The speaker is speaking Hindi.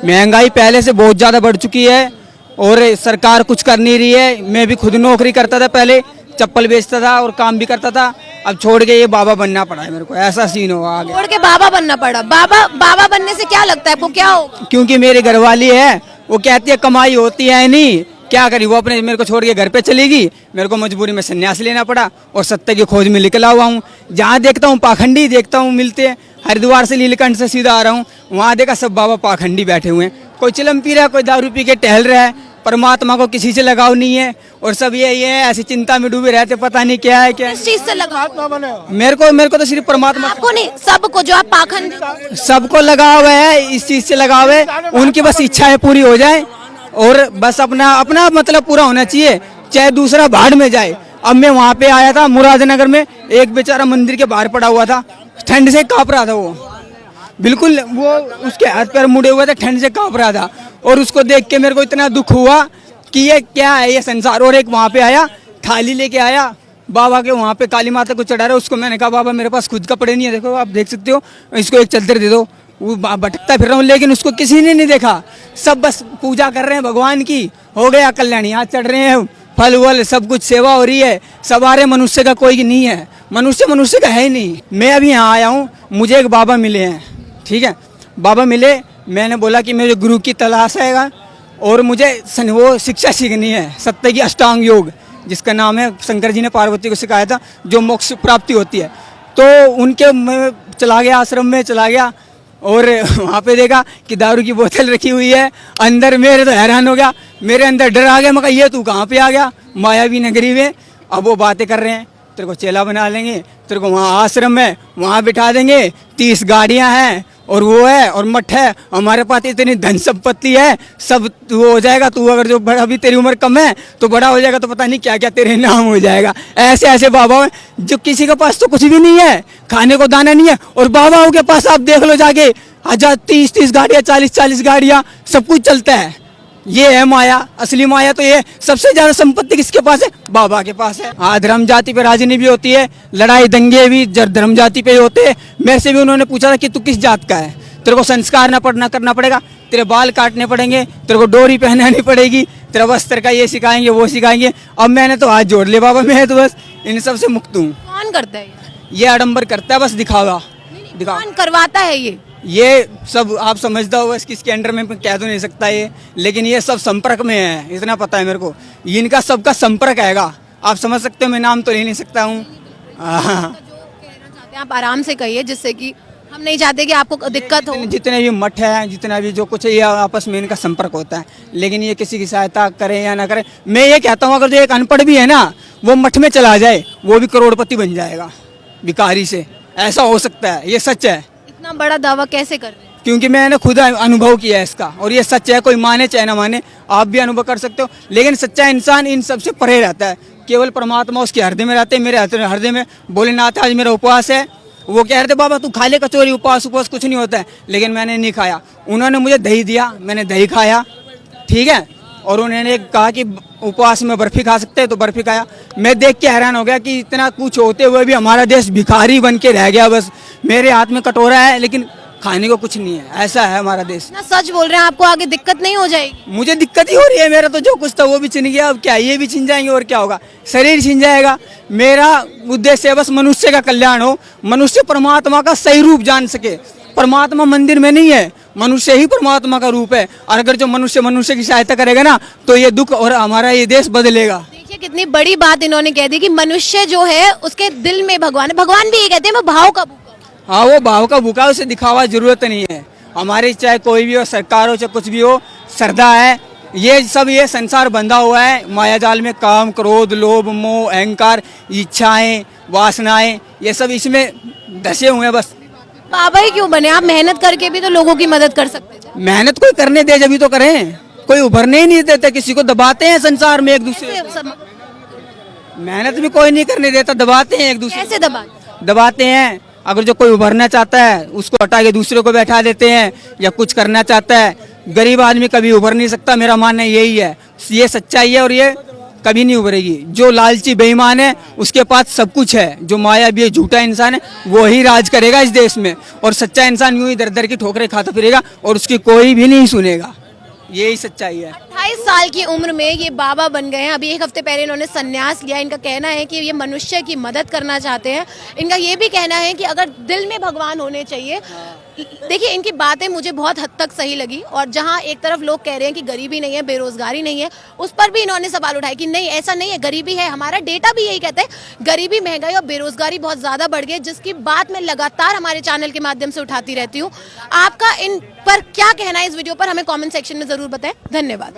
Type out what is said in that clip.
महंगाई पहले से बहुत ज़्यादा बढ़ चुकी है और सरकार कुछ कर नहीं रही है। मैं भी खुद नौकरी करता था, पहले चप्पल बेचता था और काम भी करता था। अब छोड़ के ये बाबा बनना पड़ा है मेरे को, ऐसा सीन हुआ आगे। छोड़ के बाबा बनना पड़ा। बाबा बनने से क्या लगता है आपको, क्या होगा? क्योंकि मेरी घरवाली है, वो कहती है कमाई होती है नहीं, क्या करी, वो अपने मेरे को छोड़ के घर पे चलेगी। मेरे को मजबूरी में संन्यास लेना पड़ा और सत्य की खोज में निकला हुआ हूँ। जहाँ देखता हूँ पाखंडी देखता हूँ मिलते हैं। हरिद्वार से नीलकंठ से सीधा आ रहा हूँ, वहाँ देखा सब बाबा पाखंडी बैठे हुए हैं। कोई चिलम पी रहा है, कोई दारू पी के टहल रहा है। परमात्मा को किसी से लगाव नहीं है और सब ये ऐसी चिंता में डूबे रहते, पता नहीं क्या है क्या। किस चीज से लगाव? मेरे को तो सिर्फ परमात्मा, आपको नहीं, सबको, जो आप पाखंड, सबको लगाव है, इस चीज से लगाव है। उनकी बस इच्छाएं पूरी हो जाए और बस अपना अपना मतलब पूरा होना चाहिए, चाहे दूसरा भाड़ में जाए। अब मैं वहाँ पे आया था मुरादनगर में, एक बेचारा मंदिर के बाहर पड़ा हुआ था, ठंड से कांप रहा था वो, बिल्कुल वो उसके हाथ पैर मुड़े हुए थे, ठंड से कांप रहा था। और उसको देख के मेरे को इतना दुख हुआ कि ये क्या है ये संसार। और एक वहाँ पे आया, थाली लेके आया बाबा के, वहाँ पे काली माता को चढ़ा रहा। उसको मैंने कहा बाबा मेरे पास खुद कपड़े नहीं है, देखो आप देख सकते हो, इसको एक चद्दर दे दो। वो भटकता फिर रहा हूँ, लेकिन उसको किसी ने नहीं देखा। सब बस पूजा कर रहे हैं भगवान की, हो गया कल्याणी, हाथ चढ़ रहे हैं, फल वल सब कुछ सेवा हो रही है। सवारे मनुष्य का कोई नहीं है, मनुष्य का है ही नहीं। मैं अभी यहाँ आया हूँ, मुझे एक बाबा मिले हैं, ठीक है, बाबा मिले। मैंने बोला कि मुझे गुरु की तलाश है और मुझे वो शिक्षा सीखनी है, सत्य की अष्टांग योग, जिसका नाम है शंकर जी ने पार्वती को सिखाया था, जो मोक्ष प्राप्ति होती है। तो उनके मैं चला गया, आश्रम में चला गया और वहाँ पे देखा कि दारू की बोतल रखी हुई है अंदर। मेरे तो हैरान हो गया, मेरे अंदर डर आ गया। मैं कहा ये तू कहाँ पे आ गया, मायावी नगरी में। अब वो बातें कर रहे हैं, तेरे को चेला बना लेंगे, तेरे को वहाँ आश्रम है वहाँ बिठा देंगे, 30 गाड़ियाँ हैं और वो है और मठ है, हमारे पास इतनी धन संपत्ति है, सब वो हो जाएगा। तू अगर जो बड़ा, अभी तेरी उम्र कम है तो बड़ा हो जाएगा तो पता नहीं क्या क्या तेरे नाम हो जाएगा। ऐसे ऐसे बाबा हैं जो किसी के पास तो कुछ भी नहीं है, खाने को दाना नहीं है, और बाबाओं के पास आप देख लो जाके 30 गाड़ियाँ, 40 गाड़ियाँ, सब कुछ चलता है। ये है माया, असली माया तो ये। सबसे ज्यादा संपत्ति किसके पास है? बाबा के पास है। हाँ, धर्म जाति पे राजनीति भी होती है, लड़ाई दंगे भी धर्म जाति पे होते हैं। मेरे से भी उन्होंने पूछा था कि तू किस जात का है, तेरे को संस्कार ना पढ़ना करना पड़ेगा, तेरे बाल काटने पड़ेंगे, तेरे को डोरी पहनानी पड़ेगी, तेरा वस्त्र का ये सिखाएंगे वो सिखाएंगे। अब मैंने तो हाथ जोड़ लिया बाबा, मैं तो बस इन सब से मुक्त हूँ। कौन करता है ये आडम्बर करता है, बस दिखावा। कौन करवाता है ये सब आप समझता हो, बस किसके अंडर में कह तो नहीं सकता ये, लेकिन ये सब संपर्क में है, इतना पता है मेरे को। इनका सबका संपर्क हैगा, आप समझ सकते हो। मैं नाम तो ले नहीं सकता हूँ। आप आराम से कहिए, जिससे कि हम नहीं चाहते कि आपको दिक्कत हो। जितने भी मठ है, जितना भी जो कुछ है, ये आपस में इनका संपर्क होता है, लेकिन ये किसी की सहायता करे या ना करे। मैं ये कहता हूँ अगर जो एक अनपढ़ भी है ना, वो मठ में चला जाए, वो भी करोड़पति बन जाएगा भिखारी से, ऐसा हो सकता है। ये सच है। इतना बड़ा दावा कैसे कर रहे हैं? क्योंकि मैंने खुद अनुभव किया है इसका, और ये सच है। कोई माने चाहे ना माने, आप भी अनुभव कर सकते हो। लेकिन सच्चा इंसान इन सबसे परे रहता है, केवल परमात्मा उसके हृदय में रहते हैं। मेरे हृदय में भोलेनाथ, आज मेरा उपवास है। वो कह रहे थे बाबा तू खा ले कचौरी, उपवास कुछ नहीं होता है, लेकिन मैंने नहीं खाया। उन्होंने मुझे दही दिया, मैंने दही खाया, ठीक है, और उन्होंने कहा कि उपवास में बर्फी खा सकते हैं, तो बर्फी खाया। मैं देख के हैरान हो गया कि इतना कुछ होते हुए भी हमारा देश भिखारी बन के रह गया। बस मेरे हाथ में कटोरा है लेकिन खाने को कुछ नहीं है, ऐसा है हमारा देश। ना सच बोल रहे हैं, आपको आगे दिक्कत नहीं हो जाएगी? मुझे दिक्कत ही हो रही है, मेरा तो जो कुछ था वो भी छिन गया। अब क्या ये भी छिन जाएंगे और क्या होगा, शरीर छिन जाएगा। मेरा उद्देश्य है बस मनुष्य का कल्याण हो, मनुष्य परमात्मा का सही रूप जान सके। परमात्मा मंदिर में नहीं है, मनुष्य ही परमात्मा का रूप है। और अगर जो मनुष्य की सहायता करेगा ना, तो ये दुख और हमारा ये देश बदलेगा। देखिए कितनी बड़ी बात इन्होंने कह दी कि मनुष्य जो है उसके दिल में भगवान है। भगवान भी ये कहते हैं मैं भाव का भूखा। हाँ, वो भाव का भूखा, उसे दिखावा जरूरत नहीं है। हमारी चाहे कोई भी हो, सरकार हो चाहे कुछ भी हो, श्रद्धा है। ये सब ये संसार बंधा हुआ है माया जाल में, काम क्रोध लोभ मोह अहंकार इच्छाएं वासनाएं, ये सब इसमें धसे हुए हैं। बस बाबा ही क्यों बने? आप मेहनत करके भी तो लोगों की मदद कर सकते थे। मेहनत कोई करने दे जब तो करें, कोई उभरने ही नहीं देते, किसी को दबाते हैं संसार में एक दूसरे को। मेहनत भी कोई नहीं करने देता, दबाते हैं एक दूसरे। कैसे दबाते हैं? अगर जो कोई उभरना चाहता है उसको हटा के दूसरे को बैठा देते हैं, या कुछ करना चाहता है। गरीब आदमी कभी उभर नहीं सकता, मेरा मानना यही है। ये सच्चाई है और ये कभी नहीं उभरेगी। जो लालची बेईमान है उसके पास सब कुछ है, जो मायावी है, झूठा इंसान है, वो ही राज करेगा इस देश में, और सच्चा इंसान यूं ही दर दर की ठोकरें खाता फिरेगा और उसकी कोई भी नहीं सुनेगा। यही सच्चाई है। 28 साल की उम्र में ये बाबा बन गए हैं। अभी एक हफ्ते पहले इन्होंने संन्यास लिया। इनका कहना है कि ये मनुष्य की मदद करना चाहते हैं। इनका ये भी कहना है कि अगर दिल में भगवान होने चाहिए। देखिए, इनकी बातें मुझे बहुत हद तक सही लगी, और जहां एक तरफ लोग कह रहे हैं कि गरीबी नहीं है, बेरोजगारी नहीं है, उस पर भी इन्होंने सवाल उठाया कि नहीं, ऐसा नहीं है, गरीबी है। हमारा डेटा भी यही कहता है, गरीबी, महंगाई और बेरोजगारी बहुत ज्यादा बढ़ गई है, जिसकी बात मैं लगातार हमारे चैनल के माध्यम से उठाती रहती हूँ। आपका इन पर क्या कहना है इस वीडियो पर, हमें कॉमेंट सेक्शन में जरूर बताएं। धन्यवाद।